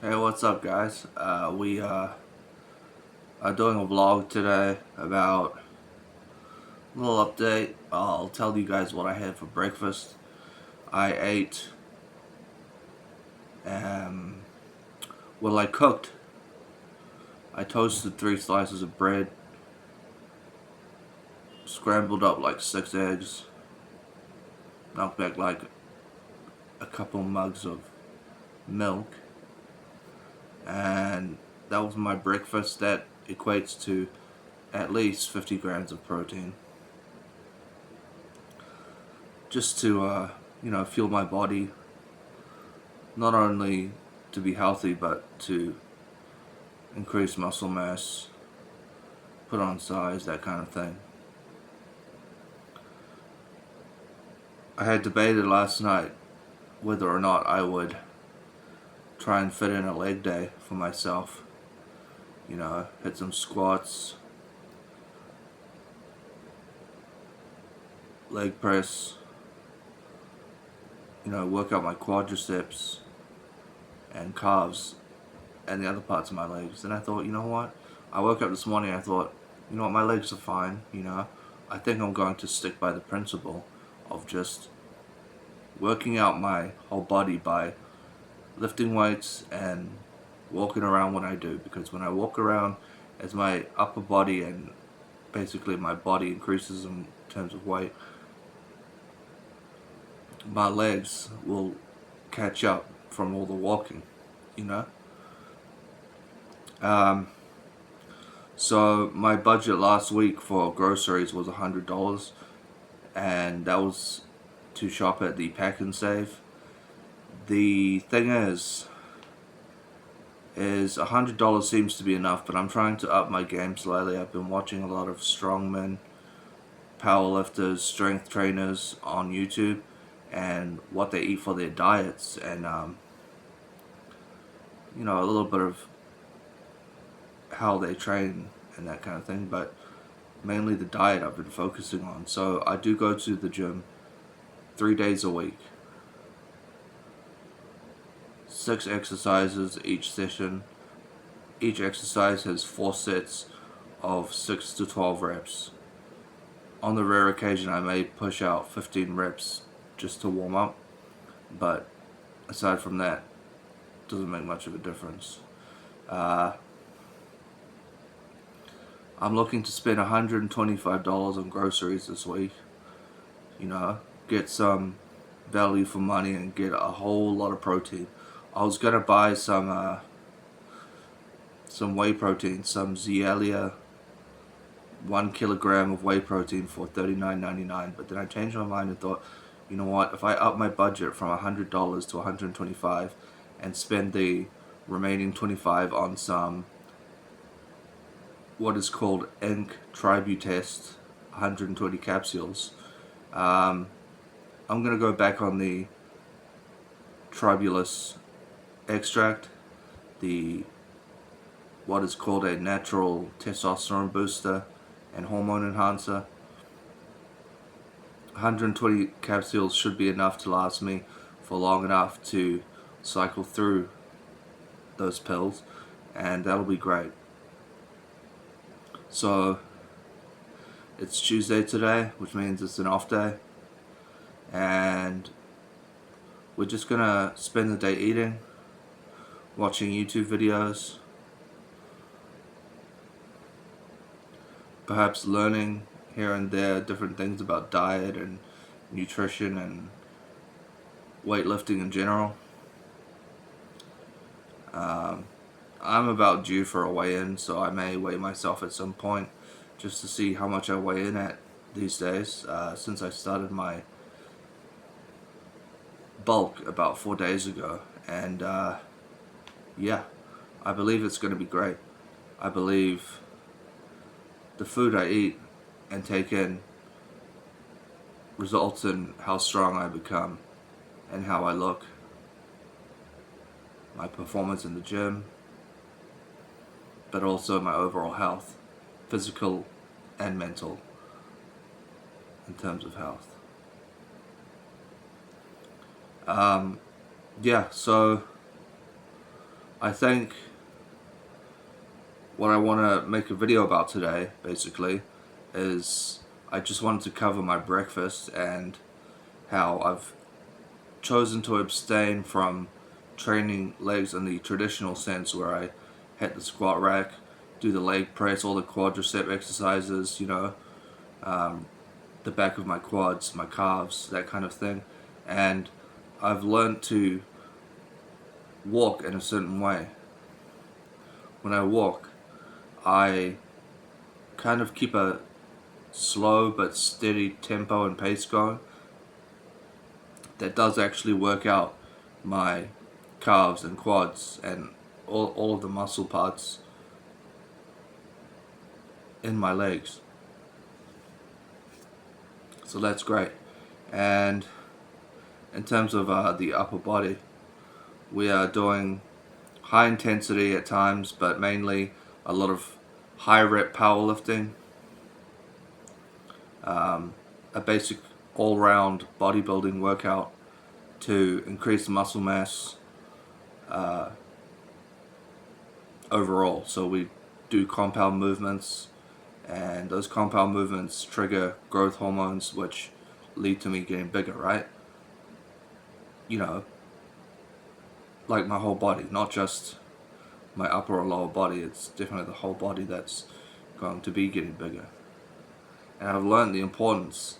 Hey, what's up, guys? We are doing a vlog today about a little update. I'll tell you guys what I had for breakfast. I ate, um, well, I cooked. I toasted 3 slices of bread, scrambled up like 6 eggs, knocked back like a couple mugs of milk, and that was my breakfast. That equates to at least 50 grams of protein, just to fuel my body, not only to be healthy but to increase muscle mass, put on size, that kind of thing. I had debated last night whether or not I would try and fit in a leg day for myself. Hit some squats, leg press, work out my quadriceps and calves and the other parts of my legs. And I thought, you know what? I woke up this morning and I thought, you know what, my legs are fine. I think I'm going to stick by the principle of just working out my whole body by lifting weights and walking around when I do, because when I walk around, as my upper body and basically my body increases in terms of weight, my legs will catch up from all the walking, you know. Um, so my budget last week for groceries was $100, and that was to shop at the Pack and Save. The thing is $100 seems to be enough, but I'm trying to up my game slightly. I've been watching a lot of strongmen, powerlifters, strength trainers on YouTube, and what they eat for their diets, and a little bit of how they train and that kind of thing, but mainly the diet I've been focusing on. So I do go to the gym 3 days a week, 6 exercises each session. Each exercise has 4 sets of 6 to 12 reps. On the rare occasion, I may push out 15 reps just to warm up, but aside from that, it doesn't make much of a difference. I'm looking to spend $125 on groceries this week. Get some value for money and get a whole lot of protein. I was gonna buy some whey protein, some Zealia 1 kilogram of whey protein for $39.99, but then I changed my mind and thought, you know what, if I up my budget from $100 to $125 and spend the remaining $25 on some what is called Ink Tributest 120 capsules, I'm gonna go back on the Tribulus extract, the what is called a natural testosterone booster and hormone enhancer. 120 capsules should be enough to last me for long enough to cycle through those pills, and that'll be great. So it's Tuesday today, which means it's an off day, and we're just gonna spend the day eating, watching YouTube videos, perhaps learning here and there different things about diet and nutrition and weightlifting in general. I'm about due for a weigh-in, so I may weigh myself at some point just to see how much I weigh in at these days, since I started my bulk about 4 days ago. And yeah, I believe it's going to be great. I believe the food I eat and take in results in how strong I become and how I look, my performance in the gym, but also my overall health, physical and mental, in terms of health. Yeah, so I think what I want to make a video about today, basically, is I just wanted to cover my breakfast and how I've chosen to abstain from training legs in the traditional sense, where I hit the squat rack, do the leg press, all the quadricep exercises, the back of my quads, my calves, that kind of thing. And I've learned to walk in a certain way. When I walk, I kind of keep a slow but steady tempo and pace going. That does actually work out my calves and quads and all of the muscle parts in my legs. So that's great. And in terms of the upper body, we are doing high intensity at times, but mainly a lot of high rep powerlifting, a basic all-round bodybuilding workout to increase muscle mass overall. So we do compound movements, and those compound movements trigger growth hormones, which lead to me getting bigger, right? Like my whole body, not just my upper or lower body. It's definitely the whole body that's going to be getting bigger. And I've learned the importance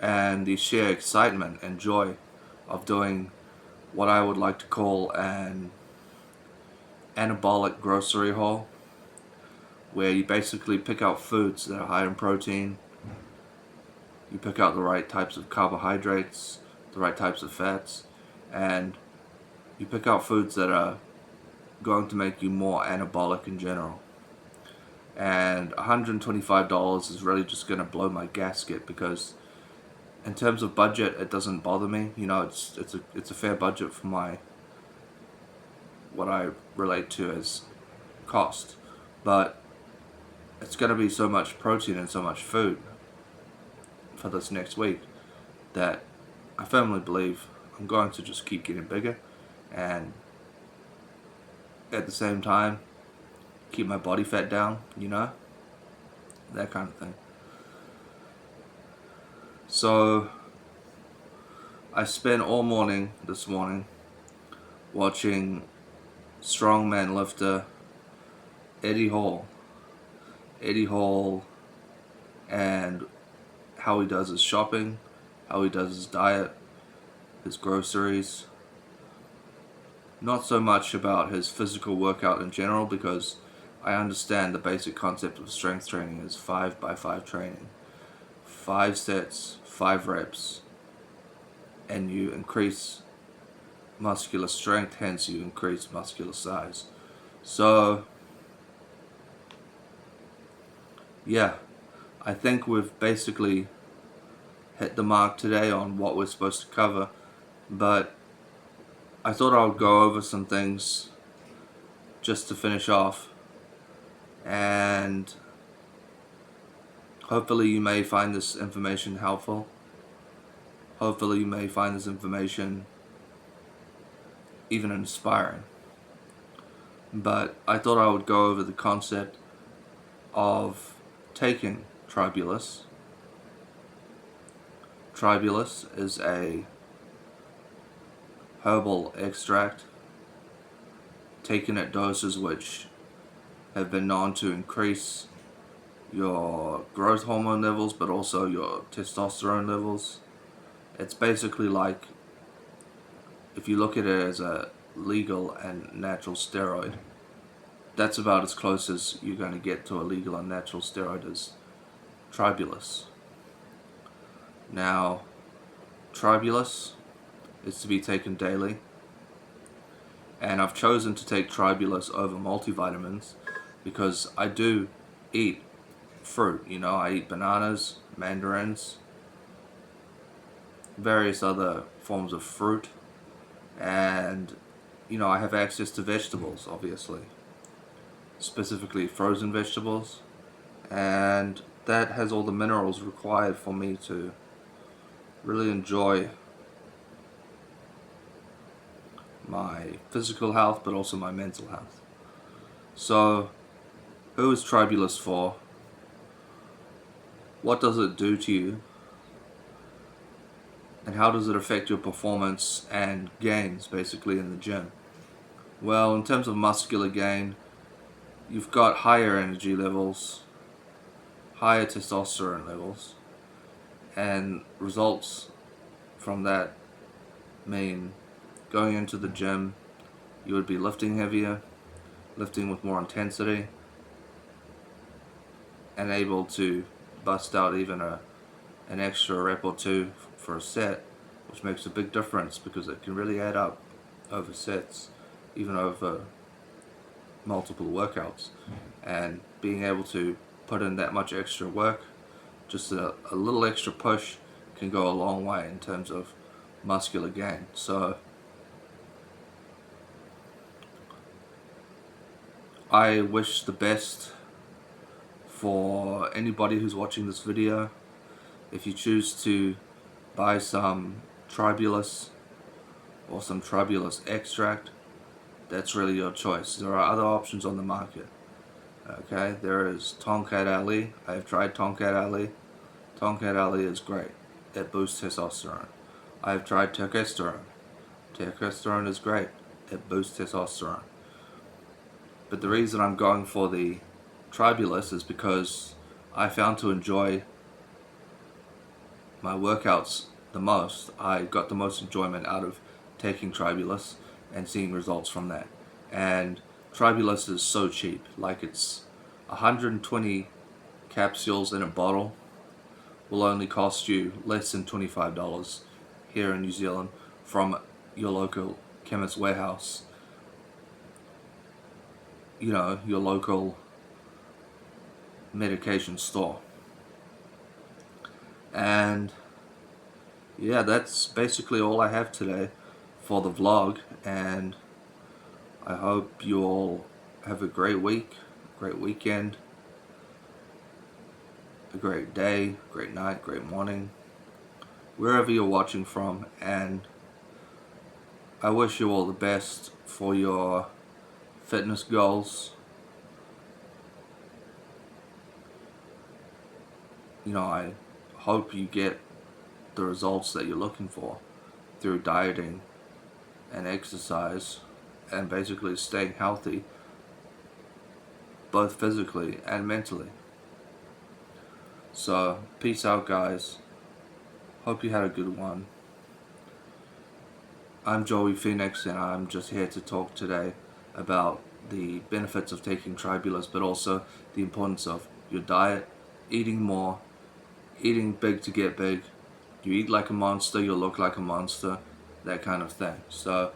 and the sheer excitement and joy of doing what I would like to call an anabolic grocery haul, where you basically pick out foods that are high in protein, you pick out the right types of carbohydrates, the right types of fats, and you pick out foods that are going to make you more anabolic in general. And $125 is really just going to blow my gasket, because in terms of budget, it doesn't bother me. It's a fair budget for what I relate to as cost. But it's going to be so much protein and so much food for this next week that I firmly believe I'm going to just keep getting bigger, and at the same time keep my body fat down, that kind of thing. So I spent all morning this morning watching strongman lifter Eddie Hall, and how he does his shopping, how he does his diet, his groceries. Not so much about his physical workout in general, because I understand the basic concept of strength training is 5x5 training. 5 sets, 5 reps, and you increase muscular strength, hence you increase muscular size. So, yeah, I think we've basically hit the mark today on what we're supposed to cover, but I thought I would go over some things just to finish off, and hopefully you may find this information helpful. Hopefully you may find this information even inspiring. But I thought I would go over the concept of taking Tribulus. Tribulus is a herbal extract taken at doses which have been known to increase your growth hormone levels, but also your testosterone levels. It's basically like, if you look at it as a legal and natural steroid, that's about as close as you're going to get to a legal and natural steroid as Tribulus. Now, Tribulus is to be taken daily, and I've chosen to take Tribulus over multivitamins because I do eat fruit. I eat bananas, mandarins, various other forms of fruit, and I have access to vegetables, obviously, specifically frozen vegetables, and that has all the minerals required for me to really enjoy my physical health, but also my mental health. So, who is Tribulus for? What does it do to you? And how does it affect your performance and gains, basically, in the gym? Well, in terms of muscular gain, you've got higher energy levels, higher testosterone levels, and results from that mean going into the gym, you would be lifting heavier, lifting with more intensity, and able to bust out even an extra rep or two for a set, which makes a big difference because it can really add up over sets, even over multiple workouts. And being able to put in that much extra work, just a little extra push, can go a long way in terms of muscular gain. So I wish the best for anybody who's watching this video. If you choose to buy some Tribulus or some Tribulus extract, that's really your choice. There are other options on the market. Okay, there is Tomcat Ali. I have tried Tomcat Ali. Tomcat Ali is great. It boosts testosterone. I have tried testosterone. Testosterone is great. It boosts testosterone. But the reason I'm going for the Tribulus is because I found to enjoy my workouts the most. I got the most enjoyment out of taking Tribulus and seeing results from that. And Tribulus is so cheap. Like, it's 120 capsules in a bottle will only cost you less than $25 here in New Zealand from your local chemist warehouse. You know, your local medication store. And yeah, that's basically all I have today for the vlog, and I hope you all have a great week, great weekend, a great day, great night, great morning, wherever you're watching from, and I wish you all the best for your fitness goals. You know, I hope you get the results that you're looking for through dieting and exercise and basically staying healthy, both physically and mentally. So, peace out, guys. Hope you had a good one. I'm Joey Phoenix, and I'm just here to talk today about the benefits of taking Tribulus, but also the importance of your diet, eating more, eating big to get big. You eat like a monster, you'll look like a monster, that kind of thing. So,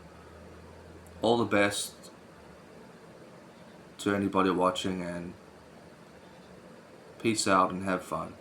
all the best to anybody watching, and peace out and have fun.